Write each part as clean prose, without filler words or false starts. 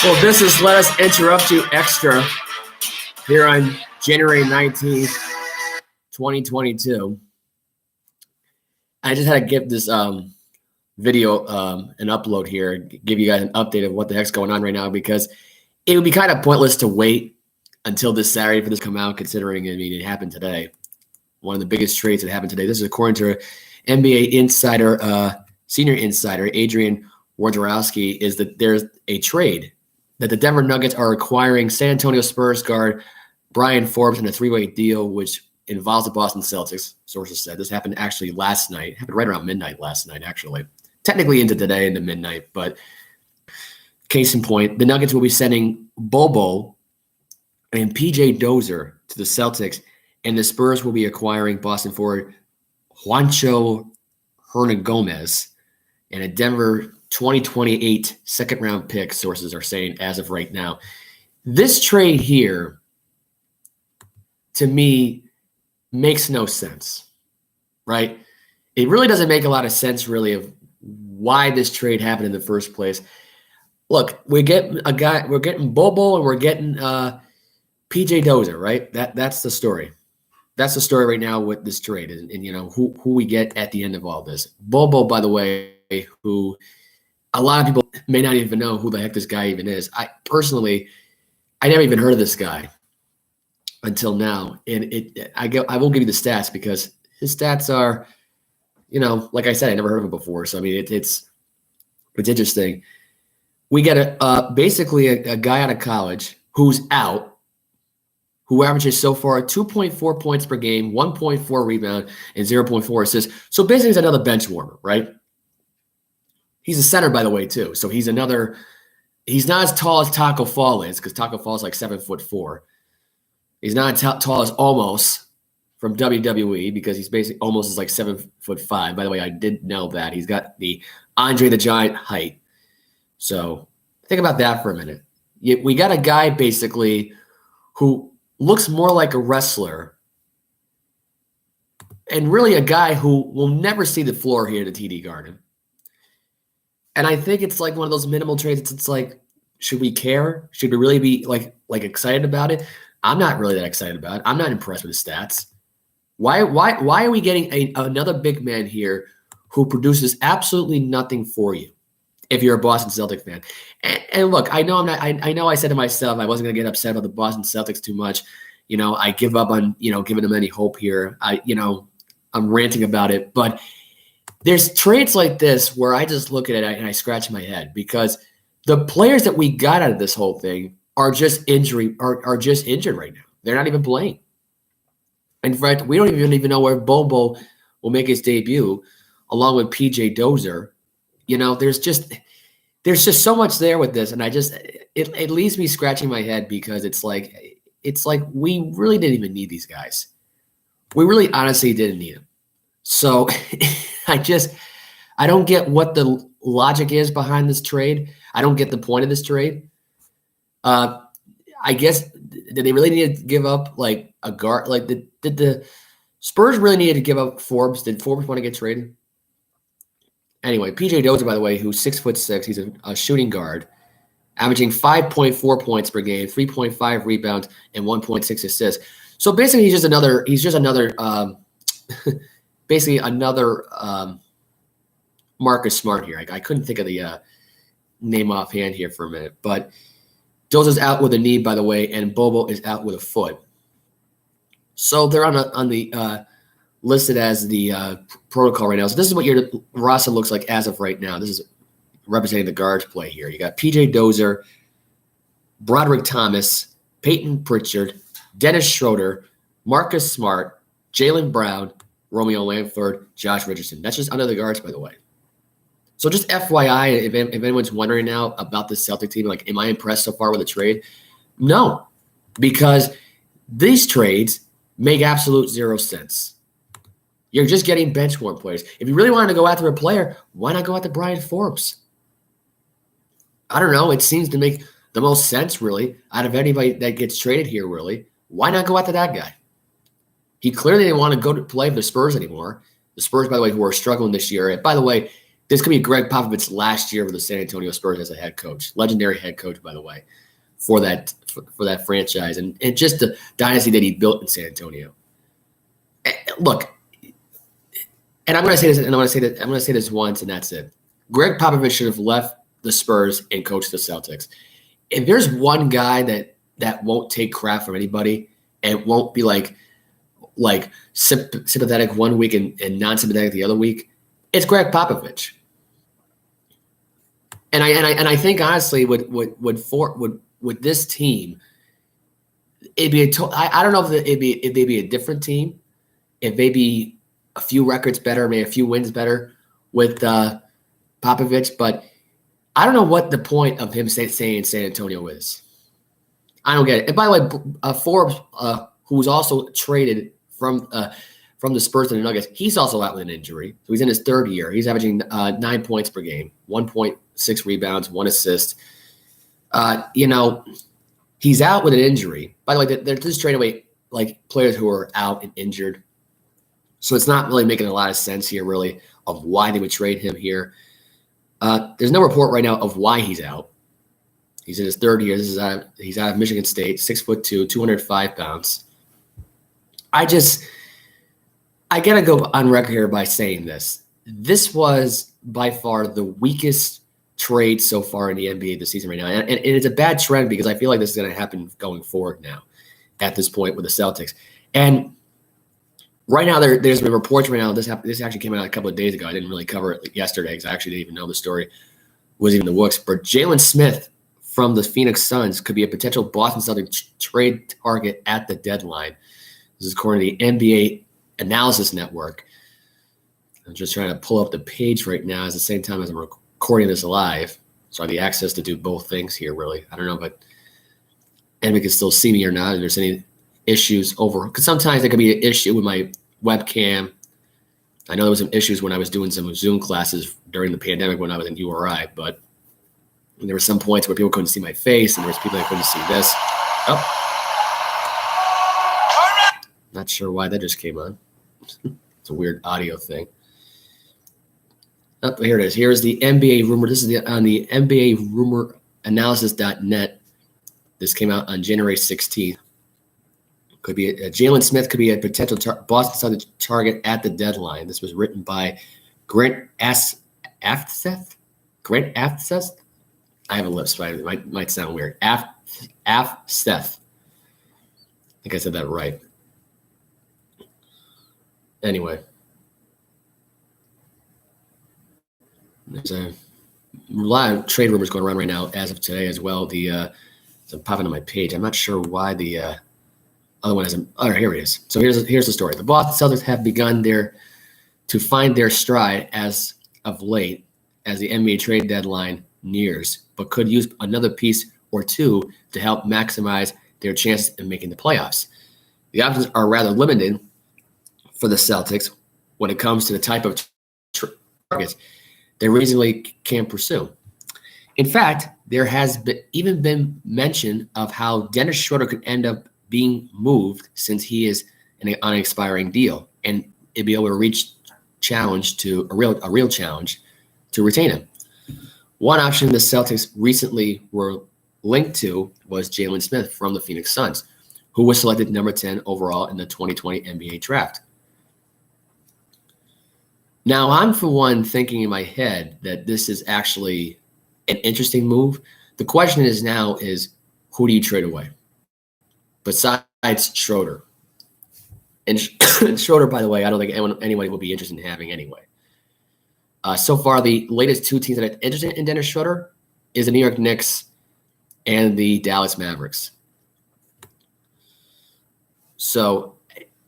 Well, this is Let Us Interrupt You Extra here on January 19th, 2022. I just had to give this video an upload here, give you guys an update of what the heck's going on right now, because it would be kind of pointless to wait until this Saturday for this to come out, considering, it happened today. One of the biggest trades that happened today. This is according to NBA insider, senior insider, Adrian Wojnarowski, is that there's a trade that the Denver Nuggets are acquiring San Antonio Spurs guard Brian Forbes in a three-way deal, which involves the Boston Celtics. Sources said this happened actually last night. It happened right around midnight last night, actually. Technically into today, into midnight, but case in point, the Nuggets will be sending Bobo and PJ Dozier to the Celtics, and the Spurs will be acquiring Boston forward Juancho Hernangomez and a Denver 2028 second-round pick, sources are saying, as of right now. This trade here, to me, makes no sense, right? It really doesn't make a lot of sense, really, of why this trade happened in the first place. Look, we're getting Bobo and we're getting PJ Dozier, right? That's the story. That's the story right now with this trade, and who we get at the end of all this. Bobo, by the way, who a lot of people may not even know who the heck this guy even is. I never even heard of this guy until now, and I won't give you the stats because his stats are, like I said, I never heard of him before. So I mean, it's interesting. We get basically a guy out of college who's out, who averages so far 2.4 points per game, 1.4 rebound, and 0.4 assists. So basically, he's another bench warmer, right? He's a center, by the way, too. So he's not as tall as Taco Fall is, because Taco Fall is like 7'4". He's not as tall as Omos from WWE, because he's basically almost is like 7'5". By the way, I did know that. He's got the Andre the Giant height. So think about that for a minute. We got a guy basically who looks more like a wrestler, and really a guy who will never see the floor here at the TD Garden. And I think it's like one of those minimal trades. It's like, should we care? Should we really be like excited about it? I'm not really that excited about it. I'm not impressed with his stats. Why are we getting another big man here who produces absolutely nothing for you if you're a Boston Celtics fan? And look, I know I said to myself I wasn't going to get upset about the Boston Celtics too much. I give up on giving them any hope here. I'm ranting about it, but there's trades like this where I just look at it and I scratch my head, because the players that we got out of this whole thing are just injured right now. They're not even playing. In fact, we don't even know where Bobo will make his debut, along with PJ Dozier. There's just so much there with this, and it leaves me scratching my head, because it's like we really didn't even need these guys. We really honestly didn't need them. So I don't get what the logic is behind this trade. I don't get the point of this trade. I guess, did they really need to give up like a guard? Like did the Spurs really need to give up Forbes? Did Forbes want to get traded? Anyway, PJ Dozier, by the way, who's 6'6", he's a shooting guard, averaging 5.4 points per game, 3.5 rebounds, and 1.6 assists. So basically, he's just another basically another Marcus Smart here. I couldn't think of the name offhand here for a minute, but Dozier's out with a knee, by the way, and Bobo is out with a foot. So they're on the listed as the protocol right now. So this is what your roster looks like as of right now. This is representing the guards play here. You got PJ Dozier, Broderick Thomas, Peyton Pritchard, Dennis Schroeder, Marcus Smart, Jaylen Brown, Romeo Langford, Josh Richardson. That's just under the guards, by the way. So just FYI, if anyone's wondering now about the Celtic team, like, am I impressed so far with the trade? No, because these trades make absolute zero sense. You're just getting bench warm players. If you really wanted to go after a player, why not go after Brian Forbes? I don't know. It seems to make the most sense, really, out of anybody that gets traded here, really. Why not go after that guy? He clearly didn't want to go to play for the Spurs anymore. The Spurs, by the way, who are struggling this year. And by the way, This could be Greg Popovich's last year with the San Antonio Spurs as a head coach, legendary head coach, by the way, for that franchise and just the dynasty that he built in San Antonio. Look, and I'm going to say this, and I'm going to say this once, and that's it. Greg Popovich should have left the Spurs and coached the Celtics. If there's one guy that won't take crap from anybody and won't be like sympathetic one week and non-sympathetic the other week, it's Greg Popovich. And I think honestly, with this team, it'd be I don't know if they'd be a different team, if maybe a few records better, maybe a few wins better with Popovich, but I don't know what the point of him staying in San Antonio is. I don't get it. And by the way, Forbes, who was also traded from the Spurs to the Nuggets, he's also out with an injury. So he's in his third year. He's averaging 9 points per game, 1.6 rebounds, 1 assist. He's out with an injury. By the way, they're just trading away like players who are out and injured. So it's not really making a lot of sense here, really, of why they would trade him here. There's no report right now of why he's out. He's in his third year. He's out of Michigan State, 6'2", 205 pounds. I gotta go on record here by saying this. This was by far the weakest trade so far in the NBA this season right now. And it's a bad trend because I feel like this is going to happen going forward now at this point with the Celtics. And right now there's been reports right now. This actually came out a couple of days ago. I didn't really cover it yesterday because I actually didn't even know the story was even the works. But Jalen Smith from the Phoenix Suns could be a potential Boston Celtics trade target at the deadline. This is according to the NBA Analysis Network. I'm just trying to pull up the page right now at the same time as I'm recording this live. So I have the access to do both things here, really. I don't know if anybody can still see me or not, if there's any issues over. Because sometimes there could be an issue with my webcam. I know there was some issues when I was doing some Zoom classes during the pandemic when I was in URI, but there were some points where people couldn't see my face, and there was people that couldn't see this. Oh. Not sure why that just came on. It's a weird audio thing. Oh, here it is. Here's the NBA rumor. This is on the NBA rumor analysis.net. This came out on January 16th. Could be Jalen Smith could be a potential Boston Celtics target at the deadline. This was written by Grant Afseth. Grant Afseth. I have a lip, so it might sound weird. Afseth. I think I said that right. Anyway. There's a lot of trade rumors going around right now as of today as well. It's popping on my page. I'm not sure why the other one hasn't. Oh, here it is. So here's the story. The Boston Celtics have begun to find their stride as of late as the NBA trade deadline nears, but could use another piece or two to help maximize their chances in making the playoffs. The options are rather limited for the Celtics when it comes to the type of targets they reasonably can pursue. In fact, there has even been mention of how Dennis Schroeder could end up being moved since he is on an expiring deal, and it'd be able to reach a real challenge to retain him. One option the Celtics recently were linked to was Jalen Smith from the Phoenix Suns, who was selected number 10 overall in the 2020 NBA draft. Now, I'm, for one, thinking in my head that this is actually an interesting move. The question is who do you trade away? Besides Schroeder. And Schroeder, by the way, I don't think anybody will be interested in having anyway. So far, the latest two teams that are interested in Dennis Schroeder is the New York Knicks and the Dallas Mavericks. So,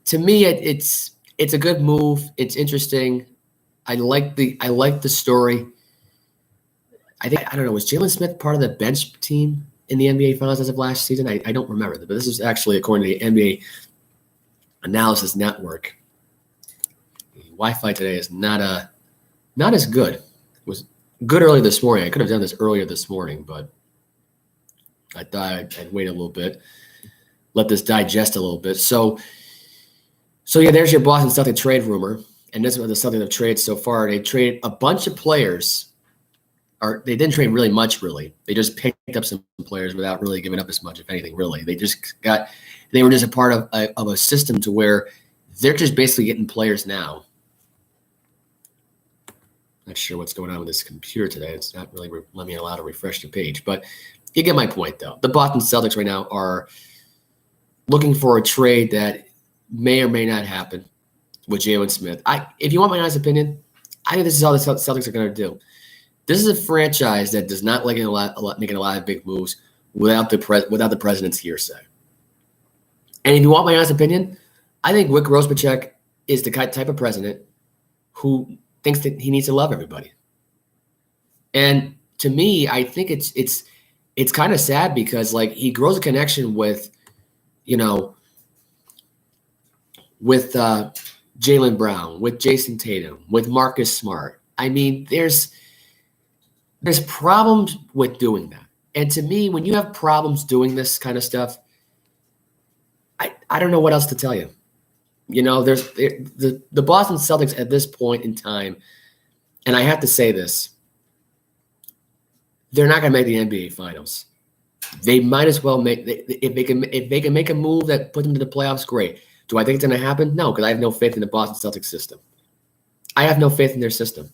to me, it's a good move. It's interesting. I like the story. I don't know, was Jalen Smith part of the bench team in the NBA Finals as of last season? I don't remember, but this is actually according to the NBA Analysis Network. The Wi-Fi today is not as good. It was good early this morning. I could have done this earlier this morning, but I thought I'd wait a little bit, let this digest a little bit. So yeah, there's your Boston Celtics trade rumor. and this is what the Celtics have traded so far. They traded a bunch of players. Or they didn't trade really much, really. They just picked up some players without really giving up as much, if anything, really. They were just a part of a system to where they're just basically getting players now. Not sure what's going on with this computer today. It's not really letting me allow to refresh the page. But you get my point, though. The Boston Celtics right now are looking for a trade that may or may not happen with Jalen Smith. If you want my honest opinion, I think this is all the Celtics are going to do. This is a franchise that does not like making a lot of big moves without the president's hearsay. And if you want my honest opinion, I think Rick Rosbachek is the type of president who thinks that he needs to love everybody. And to me, I think it's kind of sad because like he grows a connection with Jaylen Brown, with Jason Tatum, with Marcus Smart. I mean, there's problems with doing that. And to me, when you have problems doing this kind of stuff, I don't know what else to tell you. There's the Boston Celtics at this point in time, and I have to say this, they're not going to make the NBA Finals. They might as well if they can make a move that puts them to the playoffs, great. Do I think it's going to happen? No, because I have no faith in the Boston Celtics system. I have no faith in their system.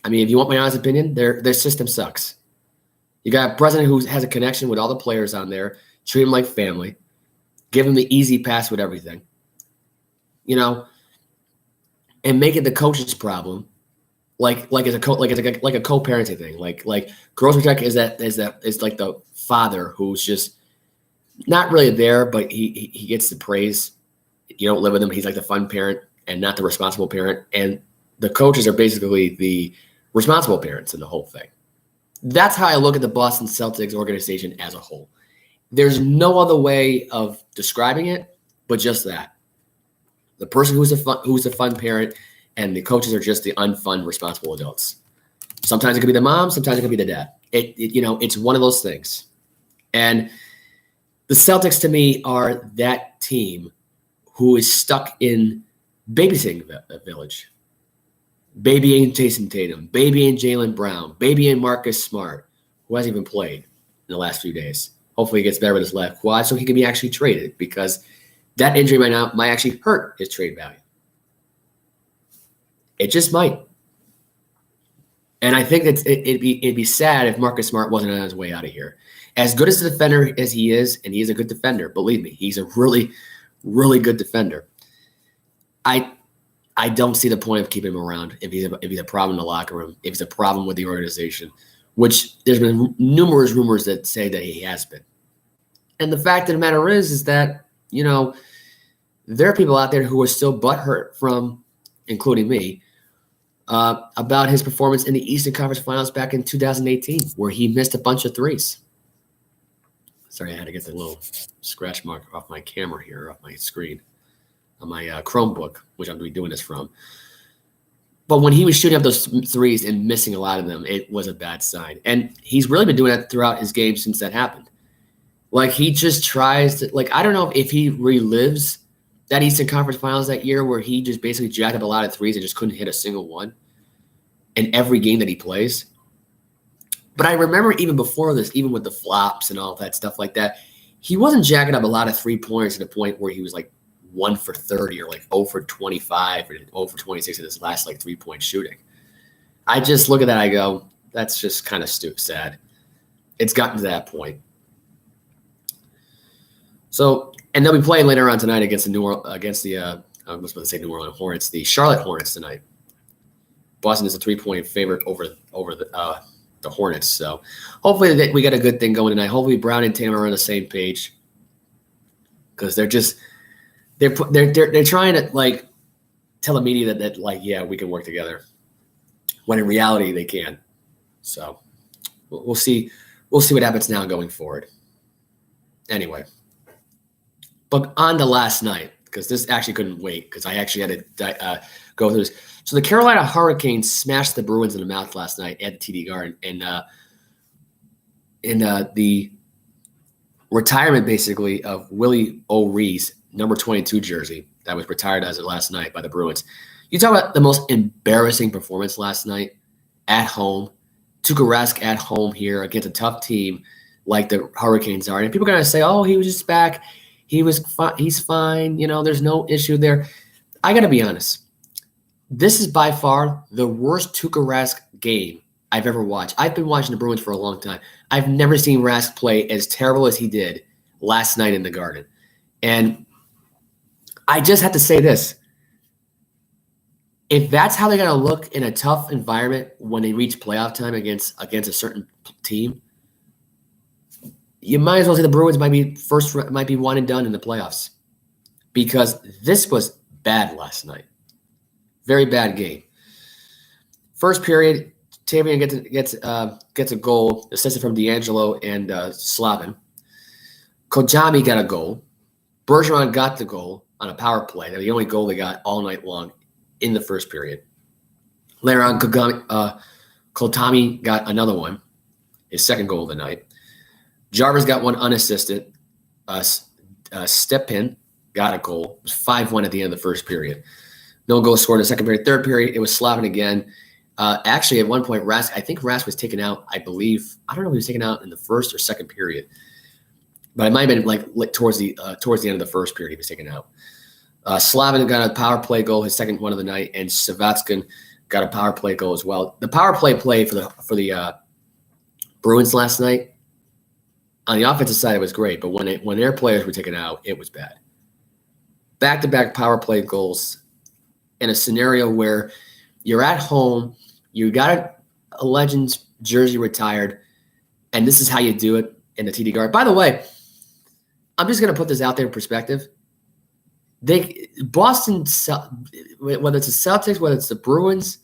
I mean, if you want my honest opinion, their system sucks. You got a president who has a connection with all the players on there, treat them like family, give them the easy pass with everything, and make it the coach's problem, like it's a co-parenting thing. Like Grosbeck is like the father who's just not really there, but he gets the praise. You don't live with him. He's like the fun parent and not the responsible parent. And the coaches are basically the responsible parents in the whole thing. That's how I look at the Boston Celtics organization as a whole. There's no other way of describing it but just that. The person who's the fun parent and the coaches are just the unfun, responsible adults. Sometimes it could be the mom, sometimes it could be the dad. It's one of those things. And the Celtics to me are that team who is stuck in babysitting village. Baby and Jason Tatum, baby and Jaylen Brown, baby and Marcus Smart, who hasn't even played in the last few days. Hopefully he gets better with his left quad so he can be actually traded because that injury might actually hurt his trade value. It just might. And I think that it'd be sad if Marcus Smart wasn't on his way out of here. As good as a defender as he is, and he is a good defender, believe me, he's a really, really good defender. I don't see the point of keeping him around if he's a problem in the locker room, if he's a problem with the organization, which there's been numerous rumors that say that he has been. And the fact of the matter is that, there are people out there who are still butthurt from, including me, about his performance in the Eastern Conference Finals back in 2018, where he missed a bunch of threes. Sorry, I had to get the little scratch mark off my camera here, off my screen. On my Chromebook, which I'm doing this from. But when he was shooting up those threes and missing a lot of them, it was a bad sign. And he's really been doing that throughout his game since that happened. Like, he just tries to, I don't know if he relives that Eastern Conference Finals that year where he just basically jacked up a lot of threes and just couldn't hit a single one in every game that he plays. But I remember even before this, even with the flops and all that stuff like that, he wasn't jacking up a lot of 3-pointers to the point where he was 1 for 30 or 0 for 25 or 0 for 26 in his last 3-point shooting. I just look at that, I go, that's just kind of sad. It's gotten to that point. So, and they'll be playing later on tonight against the New Orleans Hornets, the Charlotte Hornets tonight. Boston is a 3-point favorite over the Hornets. So hopefully we got a good thing going tonight. Hopefully Brown and Tatum are on the same page because they're trying to tell the media that yeah, we can work together, when in reality they can. So we'll see what happens now going forward. Anyway, but on to last night, because this actually couldn't wait, because I actually had to go through this. So the Carolina Hurricanes smashed the Bruins in the mouth last night at the TD Garden, and in the retirement basically of Willie O'Ree's number 22 jersey that was retired as of last night by the Bruins. You talk about the most embarrassing performance last night at home. Tuukka Rask at home here against a tough team like the Hurricanes are. And people are going to say, oh, he was just back. He's fine. There's no issue there. I got to be honest. This is by far the worst Tuukka Rask game I've ever watched. I've been watching the Bruins for a long time. I've never seen Rask play as terrible as he did last night in the Garden. And I just have to say this. If that's how they're going to look in a tough environment when they reach playoff time against a certain team, you might as well say the Bruins might be one and done in the playoffs, because this was bad last night. Very bad game. First period, Tavian gets a goal, assisted from D'Angelo and Slavin. Kojami got a goal. Bergeron got the goal on a power play. They're the only goal they got all night long in the first period. Later on, Kotami got another one, his second goal of the night. Jarvis got one unassisted. Stepin got a goal. It was 5-1 at the end of the first period. No goal scored in the second period. Third period, it was Slavin again. Actually, at one point, I think Rask was taken out, I believe. I don't know if he was taken out in the first or second period. But it might have been towards the end of the first period he was taken out. Slavin got a power play goal, his second one of the night, and Savatskin got a power play goal as well. The power play for the Bruins last night, on the offensive side, it was great, but when their players were taken out, it was bad. Back-to-back power play goals in a scenario where you're at home, you got a Legends jersey retired, and this is how you do it in the TD Garden. By the way, I'm just going to put this out there in perspective. Boston, whether it's the Celtics, whether it's the Bruins,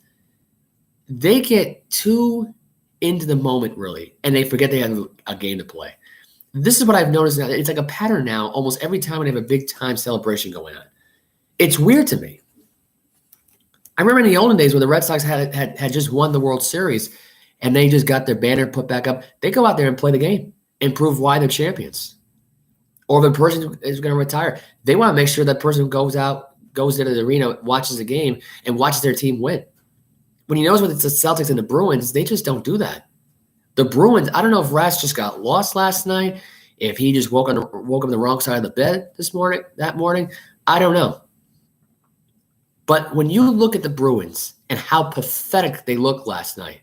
they get too into the moment, really, and they forget they have a game to play. This is what I've noticed now. It's like a pattern now almost every time we have a big-time celebration going on. It's weird to me. I remember in the olden days when the Red Sox had just won the World Series and they just got their banner put back up, they go out there and play the game and prove why they're champions. Or if a person is going to retire, they want to make sure that person goes into the arena, watches the game, and watches their team win. When he knows what it's the Celtics and the Bruins, they just don't do that. The Bruins, I don't know if Rask just got lost last night, if he just woke up the wrong side of the bed that morning. I don't know. But when you look at the Bruins and how pathetic they looked last night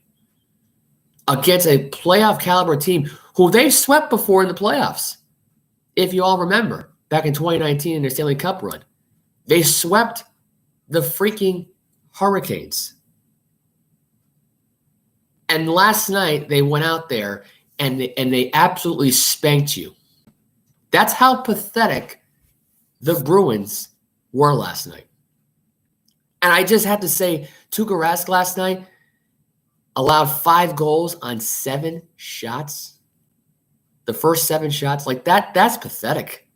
against a playoff caliber team who they've swept before in the playoffs, if you all remember, back in 2019 in their Stanley Cup run, they swept the freaking Hurricanes. And last night they went out there and they absolutely spanked you. That's how pathetic the Bruins were last night. And I just have to say, Tuukka Rask last night allowed 5 goals on 7 shots. The first 7 shots, like that's pathetic.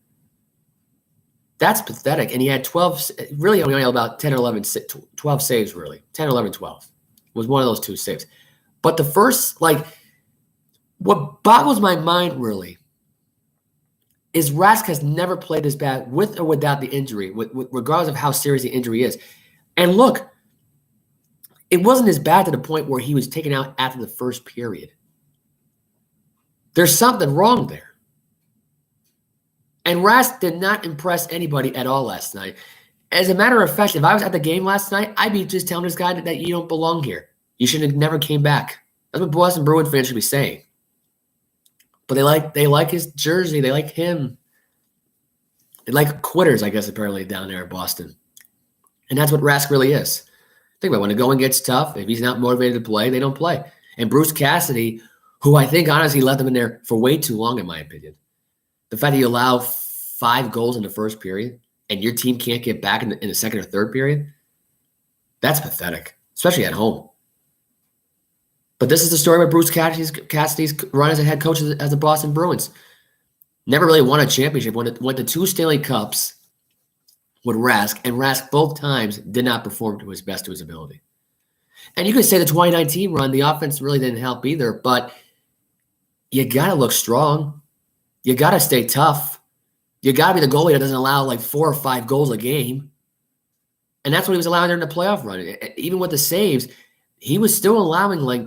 That's pathetic. And he had 12, really only about 10 or 11, 12 saves, really. 10, 11, 12 was one of those 2 saves. But the first, what boggles my mind, really, is Rask has never played this bad with or without the injury, regardless of how serious the injury is. And look, it wasn't as bad to the point where he was taken out after the first period. There's something wrong there. And Rask did not impress anybody at all last night. As a matter of fact, if I was at the game last night, I'd be just telling this guy that you don't belong here. You should have never came back. That's what Boston Bruins fans should be saying. But they like his jersey. They like him. They like quitters, I guess, apparently down there in Boston. And that's what Rask really is. Think about it. When the going gets tough, if he's not motivated to play, they don't play. And Bruce Cassidy, who I think honestly left him in there for way too long, in my opinion. The fact that you allow 5 goals in the first period and your team can't get back in the second or third period, that's pathetic, especially at home. But this is the story with Bruce Cassidy's run as a head coach as the Boston Bruins. Never really won a championship. Went to 2 Stanley Cups with Rask, and Rask both times did not perform to his best of his ability. And you could say the 2019 run, the offense really didn't help either, but you got to look strong. You got to stay tough. You got to be the goalie that doesn't allow 4 or 5 goals a game. And that's what he was allowing during the playoff run. Even with the saves, he was still allowing like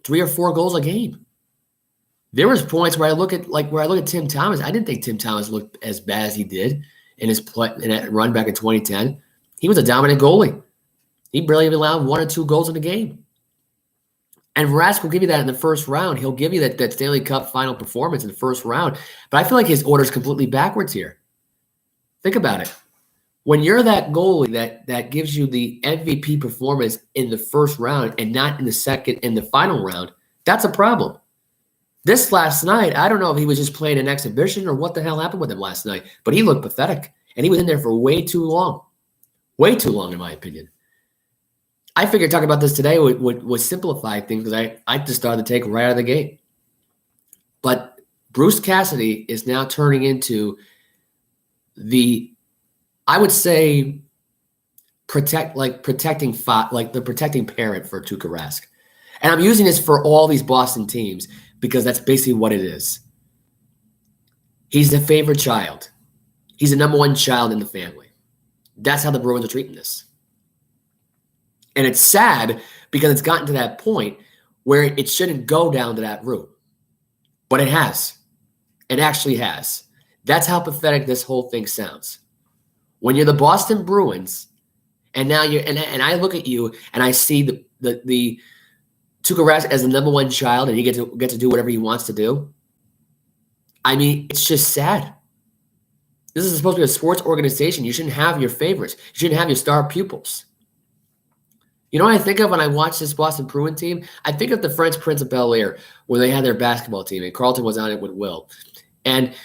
3 or 4 goals a game. There was points where I look at Tim Thomas. I didn't think Tim Thomas looked as bad as he did in that run back in 2010. He was a dominant goalie. He barely even allowed 1 or 2 goals in the game. And Rask will give you that in the first round. He'll give you that Stanley Cup final performance in the first round. But I feel like his order is completely backwards here. Think about it. When you're that goalie that gives you the MVP performance in the first round and not in the second and the final round, that's a problem. This last night, I don't know if he was just playing an exhibition or what the hell happened with him last night, but he looked pathetic. And he was in there for way too long. Way too long, in my opinion. I figured talking about this today would simplify things because I just started to take right out of the gate. But Bruce Cassidy is now turning into I would say protecting parent for Tuukka Rask. And I'm using this for all these Boston teams because that's basically what it is. He's the favorite child. He's the number one child in the family. That's how the Bruins are treating this. And it's sad because it's gotten to that point where it shouldn't go down to that route. But it has. It actually has. That's how pathetic this whole thing sounds. When you're the Boston Bruins, and now and I look at you and I see the Tuukka Rask as the number one child, and he gets to do whatever he wants to do. I mean, it's just sad. This is supposed to be a sports organization. You shouldn't have your favorites. You shouldn't have your star pupils. You know what I think of when I watch this Boston Bruin team? I think of the French Prince of Bel-Air when they had their basketball team, and Carlton was on it with Will. And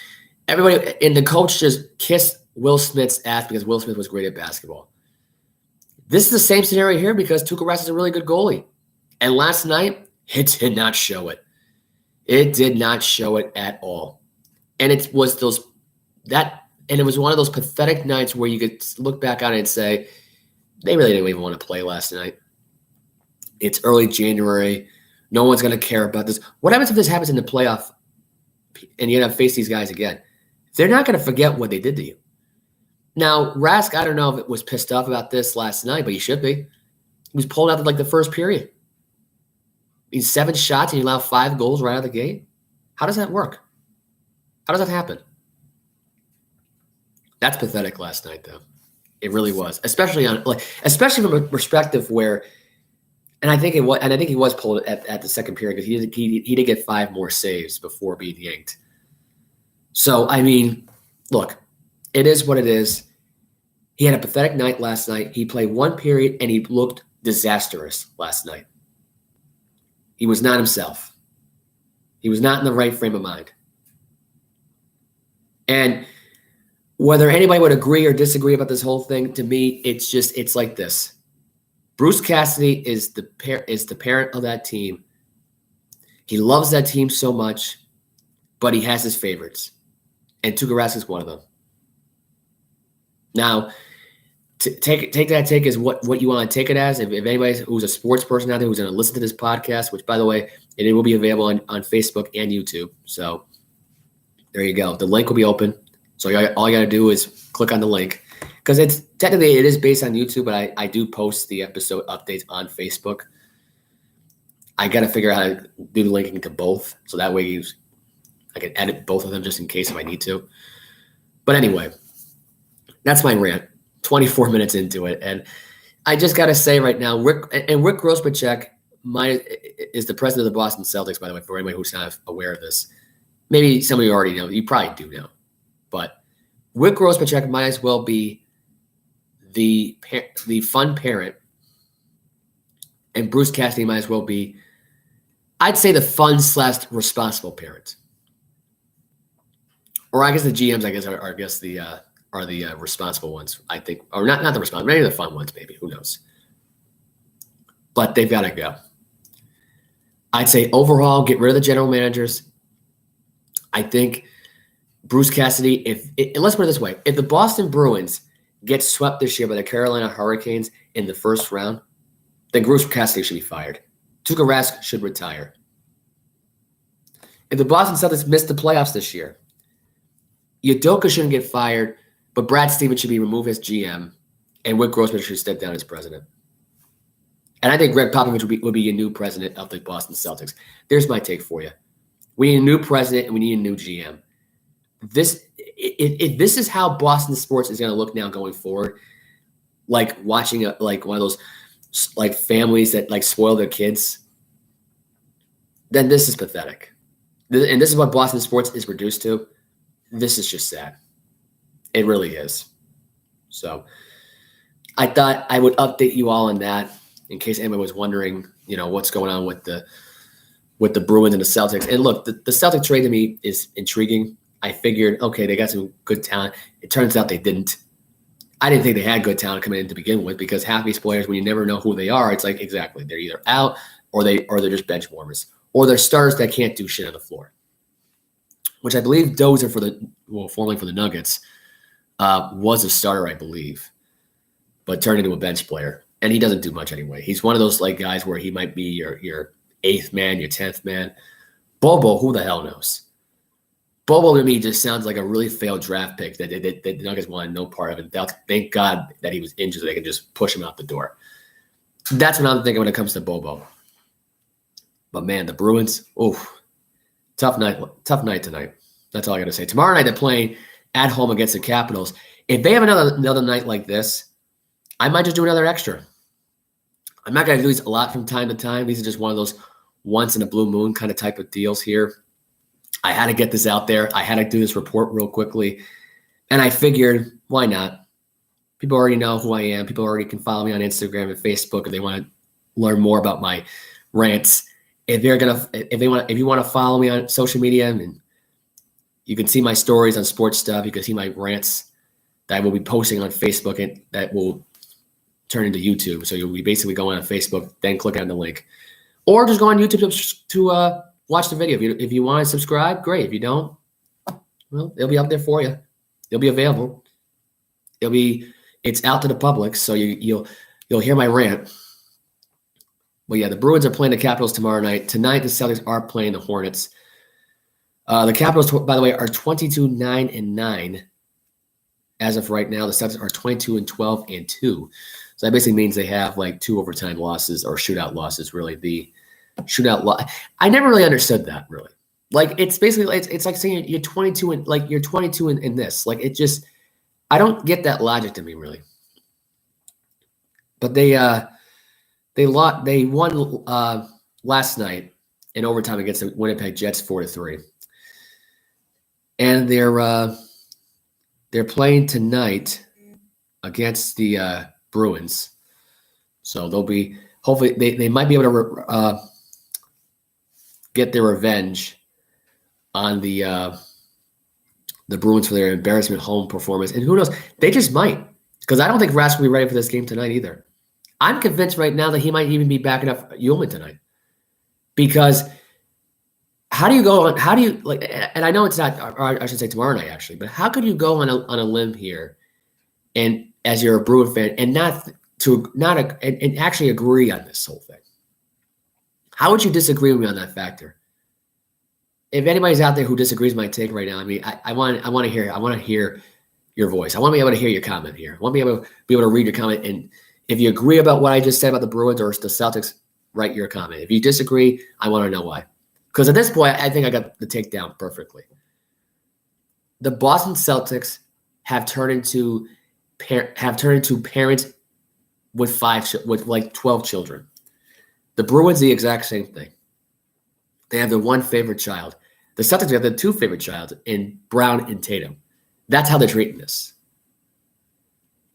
everybody and the coach just kissed Will Smith's ass because Will Smith was great at basketball. This is the same scenario here because Tuukka Rask is a really good goalie. And last night, it did not show it. It did not show it at all. And it was one of those pathetic nights where you could look back on it and say, they really didn't even want to play last night. It's early January. No one's going to care about this. What happens if this happens in the playoff and you're going to face these guys again? They're not going to forget what they did to you. Now, Rask, I don't know if it was pissed off about this last night, but he should be. He was pulled out of the first period. He's 7 shots and you allow 5 goals right out of the gate. How does that work? How does that happen? That's pathetic last night, though. It really was, especially from a perspective where, and I think he was pulled at the second period because he did get 5 more saves before being yanked. So I mean, look, it is what it is. He had a pathetic night last night. He played 1 period and he looked disastrous last night. He was not himself. He was not in the right frame of mind. And whether anybody would agree or disagree about this whole thing, to me, it's like this. Bruce Cassidy is the parent of that team. He loves that team so much, but he has his favorites. And Tuukka Rask is one of them. Now, take that as what you want to take it as. If anybody who's a sports person out there who's going to listen to this podcast, which, by the way, it will be available on Facebook and YouTube. So there you go. The link will be open. So all you got to do is click on the link because it is based on YouTube, but I do post the episode updates on Facebook. I got to figure out how to do the linking to both. So that way I can edit both of them just in case if I need to. But anyway, that's my rant. 24 minutes into it. And I just got to say right now, Rick Grossbachek is the president of the Boston Celtics, by the way, for anybody who's not aware of this. Maybe some of you already know. You probably do know. But Rick Grossbachek might as well be the fun parent, and Bruce Cassidy might as well be, I'd say, the fun/responsible parent. Or I guess the GMs, are the responsible ones. I think, or not the responsible, maybe the fun ones. Maybe, who knows? But they've got to go. I'd say overall, get rid of the general managers. I think Bruce Cassidy, let's put it this way, if the Boston Bruins get swept this year by the Carolina Hurricanes in the first round, then Bruce Cassidy should be fired. Tuukka Rask should retire. If the Boston Celtics miss the playoffs this year, Udoka shouldn't get fired, but Brad Stevens should be removed as GM, and Whit Grossman should step down as president. And I think Greg Popovich would be a new president of the Boston Celtics. There's my take for you. We need a new president and we need a new GM. If this is how Boston sports is going to look now going forward, like watching like one of those like families that like spoil their kids, then this is pathetic. And this is what Boston sports is reduced to. This is just sad. It really is. So I thought I would update you all on that in case anyone was wondering, what's going on with the Bruins and the Celtics. And look, the Celtics trade to me is intriguing. I figured, okay, they got some good talent. It turns out they didn't. I didn't think they had good talent coming in to begin with, because half these players, when you never know who they are, it's like, exactly, they're either out or they're just bench warmers, or they're stars that can't do shit on the floor. Which I believe Dozer formerly for the Nuggets, was a starter, I believe, but turned into a bench player. And he doesn't do much anyway. He's one of those like guys where he might be your 8th man, your 10th man. Bobo, who the hell knows? Bobo to me just sounds like a really failed draft pick that the Nuggets wanted no part of. And thank God that he was injured so they could just push him out the door. That's what I'm thinking when it comes to Bobo. But man, the Bruins, tough night tonight. That's all I got to say. Tomorrow night they're playing at home against the Capitals. If they have another night like this, I might just do another extra. I'm not going to do these a lot from time to time. These are just one of those once in a blue moon kind of type of deals here. I had to get this out there. I had to do this report real quickly. And I figured, why not? People already know who I am. People already can follow me on Instagram and Facebook if they want to learn more about my rants. If you want to follow me on social media, and you can see my stories on sports stuff, you can see my rants that I will be posting on Facebook, and that will turn into YouTube. So you'll be basically going on Facebook, then click on the link, or just go on YouTube to watch the video. If you want to subscribe, great. If you don't, well, it'll be up there for you. It'll be available. It's out to the public, so you'll hear my rant. Well, yeah, the Bruins are playing the Capitals tomorrow night. Tonight, the Celtics are playing the Hornets. The Capitals, by the way, are 22-9-9 as of right now. The Celtics are 22-12-2. So that basically means they have like 2 overtime losses or shootout losses. Really, the shootout loss. I never really understood that. Really, like it's basically it's like saying you're 22 and like you're 22 in this. Like it just, I don't get that logic to me really. But they won last night in overtime against the Winnipeg Jets 4-3, and they're playing tonight against the Bruins. So they'll be hopefully they might be able to get their revenge on the Bruins for their embarrassment home performance, and who knows, they just might, because I don't think Rask will be ready for this game tonight either. I'm convinced right now that he might even be backing up Ullman tonight, because how do you and I know it's not, or I should say tomorrow night actually, but how could you go on a limb here, and as you're a Bruin fan, and and actually agree on this whole thing? How would you disagree with me on that factor? If anybody's out there who disagrees with my take right now, I mean, I want to hear your voice. I want to be able to hear your comment here. I want to be able to read your comment, and if you agree about what I just said about the Bruins or the Celtics, write your comment. If you disagree, I want to know why. Because at this point, I think I got the take down perfectly. The Boston Celtics have turned into parents with like 12 children. The Bruins, the exact same thing. They have the one favorite child. The Celtics have the 2 favorite child in Brown and Tatum. That's how they're treating this.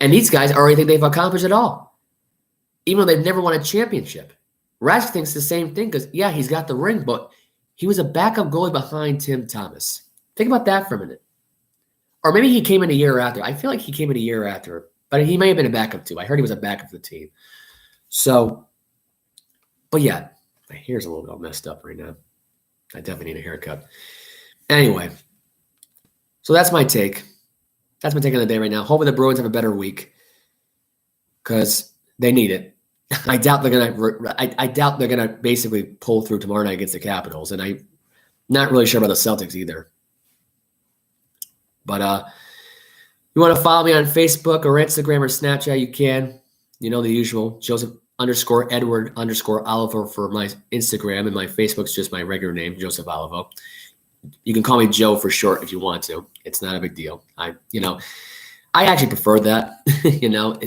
And these guys already think they've accomplished it all, even though they've never won a championship. Rask thinks the same thing because, yeah, he's got the ring, but he was a backup goalie behind Tim Thomas. Think about that for a minute. Or maybe he came in a year after. I feel like he came in a year after, but he may have been a backup too. I heard he was a backup for the team. So, but yeah, my hair's a little bit messed up right now. I definitely need a haircut. Anyway, so that's my take. That's my take on the day right now. Hopefully the Bruins have a better week because they need it. I doubt they're gonna basically pull through tomorrow night against the Capitals, and I'm not really sure about the Celtics either. But You want to follow me on Facebook or Instagram or Snapchat, you can. You know the usual. Joseph_Edward_Oliver for my Instagram, and my Facebook's just my regular name, Joseph Olivo. You can call me Joe for short if you want to. It's not a big deal. I actually prefer that.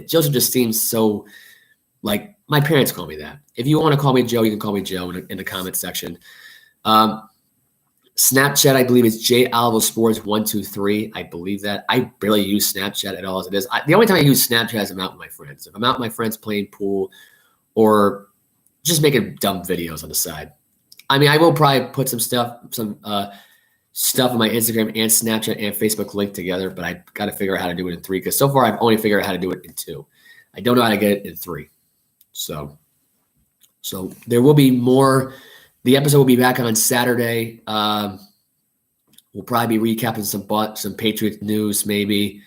Joseph just seems so like my parents call me that. If you want to call me Joe, you can call me Joe in the comment section. Snapchat, I believe, is JOlivosports123. I believe that. I barely use Snapchat at all as it is. The only time I use Snapchat is I'm out with my friends. If I'm out with my friends playing pool or just making dumb videos on the side. I mean, I will probably put some stuff on my Instagram and Snapchat and Facebook linked together, but I got to figure out how to do it in 3 because so far I've only figured out how to do it in 2. I don't know how to get it in 3. So there will be more. The episode will be back on Saturday. We'll probably be recapping some Patriots news, maybe.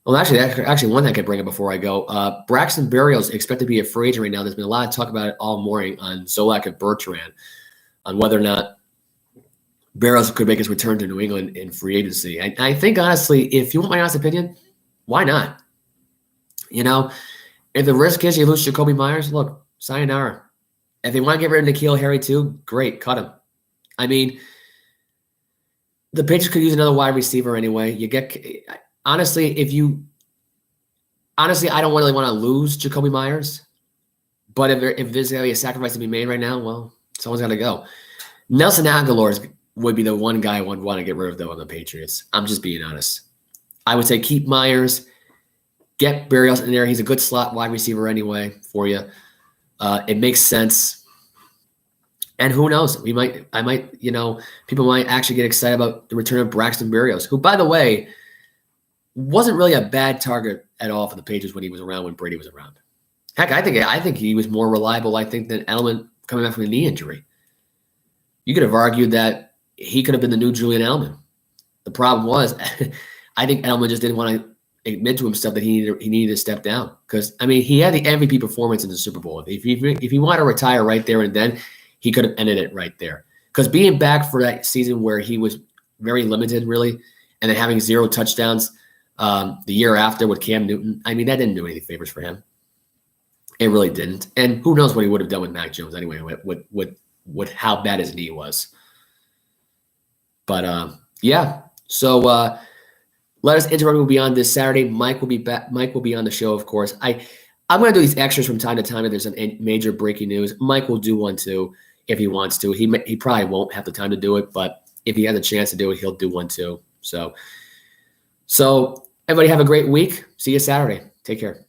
Well, actually, one thing I could bring up before I go. Braxton Berrios expected to be a free agent right now. There's been a lot of talk about it all morning on Zolak and Bertrand on whether or not Berrios could make his return to New England in free agency. I think, honestly, if you want my honest opinion, why not? If the risk is you lose Jacoby Myers, look, sayonara. If they want to get rid of N'Keal Harry too, great, cut him. I mean, the Patriots could use another wide receiver anyway. Honestly, I don't really want to lose Jacoby Myers, but if there's a sacrifice to be made right now, well, someone's got to go. Nelson Aguilar would be the one guy I would want to get rid of, though, on the Patriots. I'm just being honest. I would say keep Myers, get Berrios in there. He's a good slot wide receiver anyway for you. It makes sense. And who knows? People might actually get excited about the return of Braxton Berrios, who, by the way, wasn't really a bad target at all for the Patriots when Brady was around. Heck, I think he was more reliable, than Edelman coming back from a knee injury. You could have argued that he could have been the new Julian Edelman. The problem was, I think Edelman just didn't want to admit to himself that he needed to step down because, he had the MVP performance in the Super Bowl. If he wanted to retire right there and then, he could have ended it right there. Because being back for that season where he was very limited, really, and then having 0 touchdowns the year after with Cam Newton, that didn't do any favors for him. It really didn't. And who knows what he would have done with Mac Jones anyway, with how bad his knee was. But, yeah. So, let us interrupt. Will be on this Saturday. Mike will be back. Mike will be on the show, of course. I'm going to do these extras from time to time if there's some major breaking news. Mike will do one too if he wants to. He probably won't have the time to do it, but if he has a chance to do it, he'll do one too. So everybody have a great week. See you Saturday. Take care.